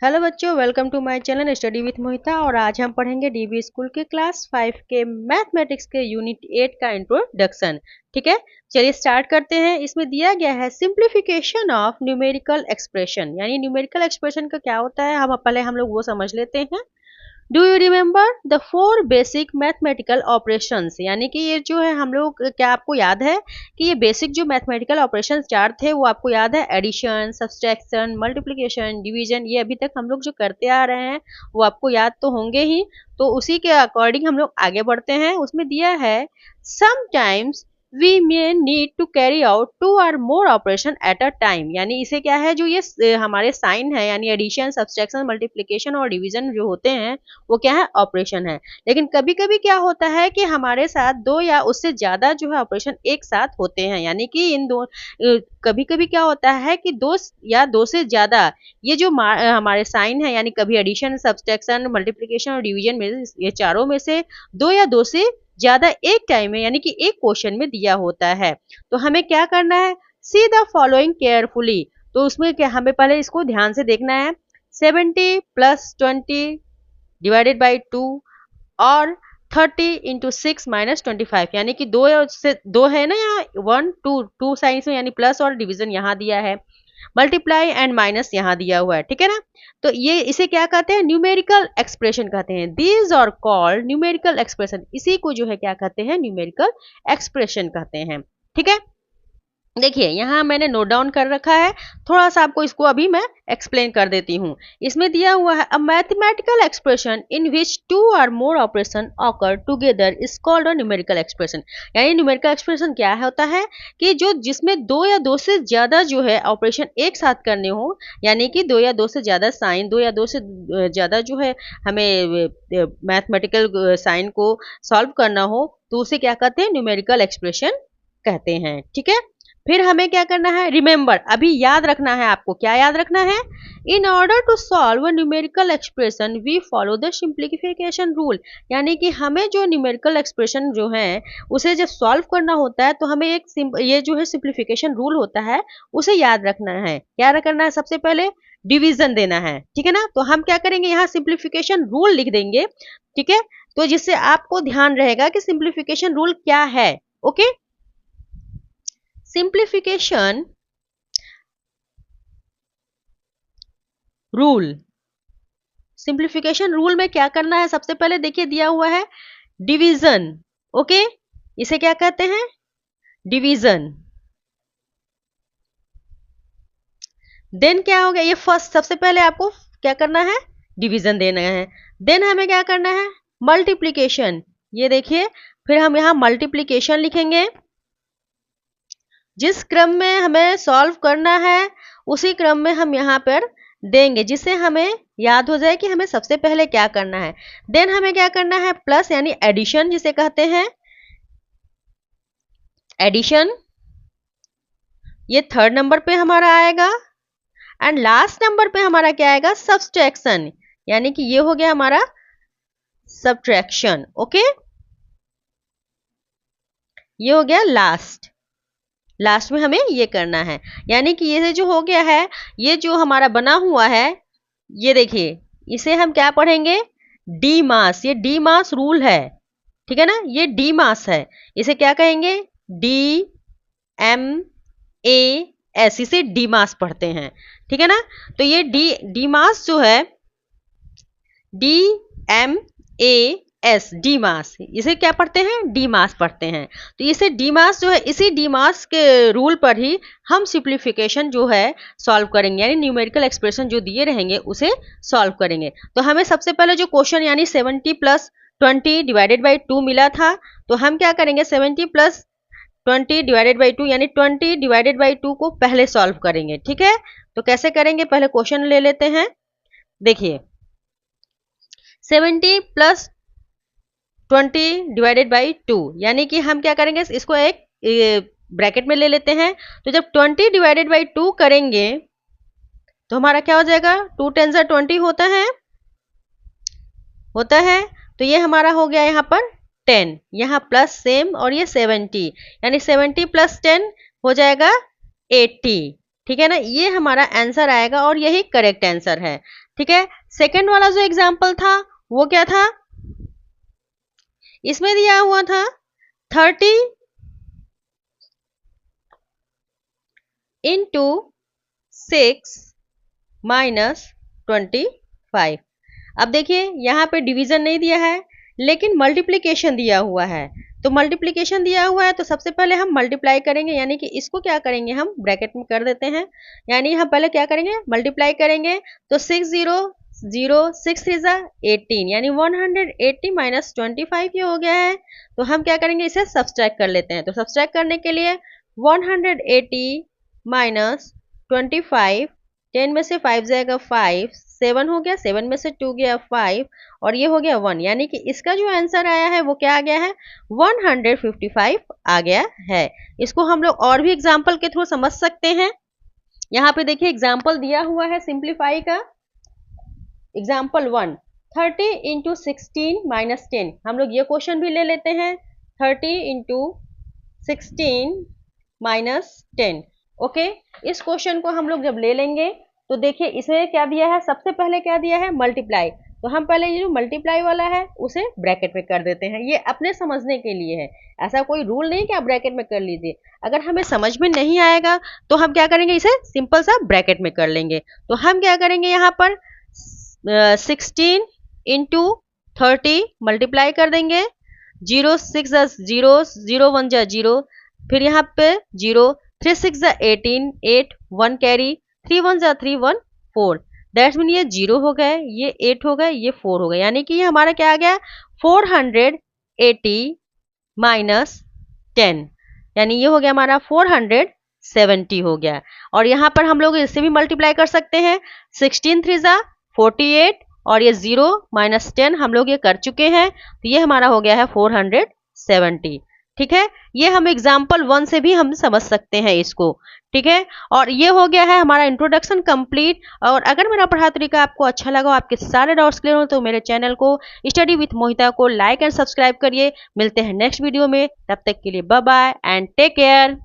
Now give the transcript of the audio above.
Hello बच्चों, welcome to my channel study with Mohita. और आज हम पढ़ेंगे डीबी स्कूल के क्लास 5 के मैथमेटिक्स के यूनिट 8 का इंट्रोडक्शन। ठीक है, चलिए स्टार्ट करते हैं। इसमें दिया गया है सिंप्लीफिकेशन ऑफ न्यूमेरिकल एक्सप्रेशन, यानी न्यूमेरिकल एक्सप्रेशन का क्या होता है हम लोग वो समझ लेते हैं। Do you remember the 4 basic mathematical operations, यानी कि ये जो है हम लोग, क्या आपको याद है कि ये बेसिक जो मैथमेटिकल ऑपरेशंस 4 थे वो आपको याद है? एडिशन, सब्सट्रैक्शन, मल्टीप्लिकेशन, डिवीजन, ये अभी तक हम लोग जो करते आ रहे हैं वो आपको याद तो होंगे ही। तो उसी के अकॉर्डिंग हम लोग आगे बढ़ते हैं। उसमें दिया है sometimes we may need to carry out 2 or more operation at a time, यानी इसे क्या है, जो ये हमारे साइन है, यानी एडिशन, सब्सट्रैक्शन, मल्टीप्लिकेशन और डिवीजन जो होते हैं वो क्या है, ऑपरेशन है। लेकिन कभी कभी क्या होता है कि हमारे साथ 2 या उससे ज्यादा जो है ऑपरेशन एक साथ होते हैं, यानी कि इन दो कभी कभी क्या होता है कि 2 या 2 से ज्यादा ये जो हमारे साइन है, यानी कभी एडिशन, सब्सट्रैक्शन, मल्टीप्लिकेशन और डिवीजन में, ये चारों में से 2 या 2 से ज्यादा एक टाइम में, यानी कि एक क्वेश्चन में दिया होता है। तो हमें क्या करना है, सी द फॉलोइंग केयरफुली। तो उसमें क्या, हमें पहले इसको ध्यान से देखना है। 70 + 20 डिवाइडेड बाई 2 और 30 × 6 - 25, यानी कि दो है ना, यहाँ 1 2 2 साइंस में, यानी प्लस और डिवीजन यहाँ दिया है, मल्टीप्लाई एंड माइनस यहाँ दिया हुआ है। ठीक है ना, तो ये इसे क्या कहते हैं, न्यूमेरिकल एक्सप्रेशन कहते हैं। These are called numerical expression, इसी को जो है क्या कहते हैं, न्यूमेरिकल एक्सप्रेशन कहते हैं। ठीक है, देखिए यहाँ मैंने नोट डाउन कर रखा है, थोड़ा सा आपको इसको अभी मैं एक्सप्लेन कर देती हूँ। इसमें दिया हुआ है, a mathematical expression in which 2 or more operation occur together is called a numerical expression. यानी न्यूमेरिकल एक्सप्रेशन क्या है, होता है कि जो जिसमें 2 या 2 से ज्यादा जो है ऑपरेशन एक साथ करने हो, यानी कि 2 या 2 से ज्यादा साइन, 2 या 2 से ज्यादा जो है हमें मैथमेटिकल साइन को सॉल्व करना हो, तो उसे क्या कहते हैं, न्यूमेरिकल एक्सप्रेशन कहते हैं। ठीक है, फिर हमें क्या करना है, रिमेंबर, अभी याद रखना है आपको। क्या याद रखना है, in order to solve a numerical expression we follow the simplification rule. यानी कि हमें जो न्यूमेरिकल एक्सप्रेशन जो है उसे जब सॉल्व करना होता है तो हमें ये जो है सिंप्लीफिकेशन रूल होता है उसे याद रखना है। क्या करना है, सबसे पहले डिवीजन देना है। ठीक है ना, तो हम क्या करेंगे, यहाँ सिंप्लीफिकेशन रूल लिख देंगे। ठीक है, तो जिससे आपको ध्यान रहेगा कि सिंप्लीफिकेशन रूल क्या है। Okay, simplification rule, simplification rule में क्या करना है, सबसे पहले देखिए दिया हुआ है डिवीजन। ओके, इसे क्या कहते हैं, डिवीजन। देन क्या हो गया, ये फर्स्ट, सबसे पहले आपको क्या करना है, डिवीजन देना है। देन हमें क्या करना है, मल्टीप्लिकेशन। ये देखिए, फिर हम यहाँ मल्टीप्लिकेशन लिखेंगे। जिस क्रम में हमें सॉल्व करना है उसी क्रम में हम यहाँ पर देंगे, जिससे हमें याद हो जाए कि हमें सबसे पहले क्या करना है। देन हमें क्या करना है, प्लस, यानी एडिशन जिसे कहते हैं, एडिशन, ये 3rd नंबर पे हमारा आएगा। एंड लास्ट नंबर पे हमारा क्या आएगा, सब्सट्रैक्शन, यानी कि ये हो गया हमारा सब्ट्रैक्शन। ओके, ये हो गया लास्ट, लास्ट में हमें ये करना है। यानी कि ये जो हो गया है, ये जो हमारा बना हुआ है, ये देखिए, इसे हम क्या पढ़ेंगे, डी मास। ये डी मास रूल है। ठीक है ना, ये डी मास है, इसे क्या कहेंगे, डी एम ए एस, इसे डी मास पढ़ते हैं। ठीक है ना, तो ये डी मास जो है, D M A S, D mass, इसे क्या पढ़ते हैं, डी मास पढ़ते हैं। तो इसे डी मास जो है, इसी डी मास के रूल पर ही हम सिंप्लीफिकेशन जो है सॉल्व करेंगे, यानी न्यूमेरिकल एक्सप्रेशन जो दिए रहेंगे उसे सॉल्व करेंगे। तो हमें सबसे पहले जो क्वेश्चन, यानी 70 + 20 डिवाइडेड बाई 2 मिला था, तो हम क्या करेंगे, 70 + 20 डिवाइडेड बाई 2, यानी 20 डिवाइडेड बाई 2 को पहले सॉल्व करेंगे। ठीक है, तो कैसे करेंगे, पहले क्वेश्चन ले लेते हैं। देखिए, 70 + 20 डिवाइडेड बाई 2, यानी कि हम क्या करेंगे, इसको एक ब्रैकेट में ले लेते हैं। तो जब 20 डिवाइडेड बाई 2 करेंगे तो हमारा क्या हो जाएगा, 2 × 10 = 20 होता है। तो ये हमारा हो गया यहाँ पर 10, यहाँ प्लस सेम, और ये 70, यानी 70 + 10 हो जाएगा 80। ठीक है ना, ये हमारा आंसर आएगा और यही करेक्ट आंसर है। ठीक है, सेकंड वाला जो एग्जाम्पल था वो क्या था, इसमें दिया हुआ था 30 इंटू 6 माइनस 25। अब देखिए यहाँ पे डिवीजन नहीं दिया है लेकिन मल्टीप्लिकेशन दिया हुआ है। तो मल्टीप्लिकेशन दिया हुआ है तो सबसे पहले हम मल्टीप्लाई करेंगे, यानी कि इसको क्या करेंगे हम ब्रैकेट में कर देते हैं। यानी हम पहले क्या करेंगे मल्टीप्लाई करेंगे, तो 6 0 0 6 3 18 यानी 180 माइनस 25 ये हो गया है। तो हम क्या करेंगे इसे सब्सट्रैक्ट कर लेते हैं। तो सब्सट्रैक्ट करने के लिए 180 माइनस 25, 10 में से 5 जाएगा 5, 7 हो गया, 7 में से 2 गया 5 और ये हो गया 1, यानी कि इसका जो आंसर आया है वो क्या आ गया है 155 आ गया है। इसको हम लोग और भी एग्जाम्पल के थ्रू समझ सकते हैं। यहाँ पे देखिए एग्जाम्पल दिया हुआ है सिंप्लीफाई का। Example 1, 30 into 16 minus 10। हम लोग ये क्वेश्चन भी ले लेते हैं, 30 इंटू 16 माइनस 10। ओके, इस क्वेश्चन को हम लोग जब ले लेंगे तो देखिए इसमें क्या दिया है, सबसे पहले क्या दिया है मल्टीप्लाई। तो हम पहले ये जो मल्टीप्लाई वाला है उसे ब्रैकेट में कर देते हैं, ये अपने समझने के लिए है, ऐसा कोई रूल नहीं कि आप ब्रैकेट में कर लीजिए। अगर हमें समझ में नहीं आएगा तो हम क्या करेंगे इसे सिंपल सा ब्रैकेट में कर लेंगे। तो हम क्या करेंगे यहाँ पर 16 इंटू 30 मल्टीप्लाई कर देंगे, 0 6 0 0 1 0, फिर यहाँ पे 0 3 6 18 8 1 कैरी, 3 1 3 1 4, दैट्स मीन ये 0 हो गए, ये 8 हो गए, ये 4 हो गए, यानी कि ये हमारा क्या आ गया 480 माइनस 10, यानी ये हो गया हमारा 470 हो गया। और यहाँ पर हम लोग इससे भी मल्टीप्लाई कर सकते हैं, 16 3 48 और ये 0 माइनस 10 हम लोग ये कर चुके हैं, तो ये हमारा हो गया है 470। ठीक है, ये हम एग्जाम्पल 1 से भी हम समझ सकते हैं इसको। ठीक है, और ये हो गया है हमारा इंट्रोडक्शन कंप्लीट। और अगर मेरा पढ़ा तरीका आपको अच्छा लगा, आपके सारे डाउट्स क्लियर हो, तो मेरे चैनल को स्टडी विथ मोहिता को लाइक एंड सब्सक्राइब करिए। मिलते हैं नेक्स्ट वीडियो में, तब तक के लिए bye bye and take care.